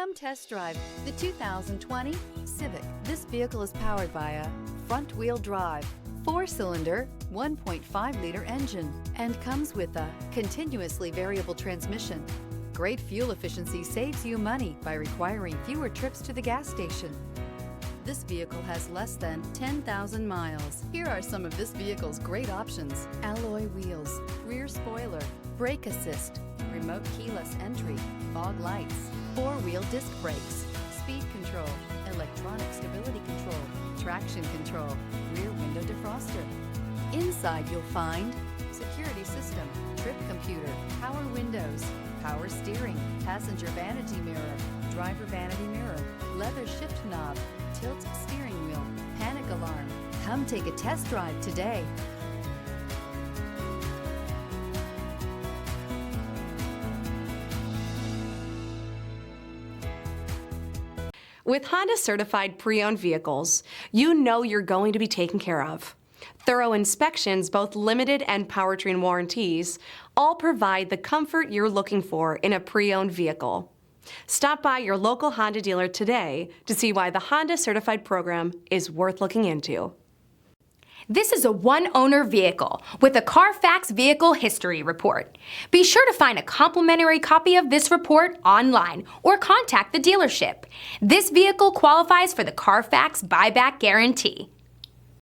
Come test drive the 2020 Civic. This vehicle is powered by a front-wheel drive, 4-cylinder, 1.5-liter engine, and comes with a continuously variable transmission. Great fuel efficiency saves you money by requiring fewer trips to the gas station. This vehicle has less than 10,000 miles. Here are some of this vehicle's great options: alloy wheels, rear spoiler, brake assist, remote keyless entry, fog lights, 4-wheel disc brakes, speed control, electronic stability control, traction control, rear window defroster. Inside you'll find security system, trip computer, power windows, power steering, passenger vanity mirror, driver vanity mirror, leather shift knob, tilt steering wheel, panic alarm. Come take a test drive today. With Honda Certified Pre-Owned Vehicles, you know you're going to be taken care of. Thorough inspections, both limited and powertrain warranties, all provide the comfort you're looking for in a pre-owned vehicle. Stop by your local Honda dealer today to see why the Honda Certified program is worth looking into. This is a one-owner vehicle with a Carfax Vehicle History Report. Be sure to find a complimentary copy of this report online or contact the dealership. This vehicle qualifies for the Carfax Buyback Guarantee.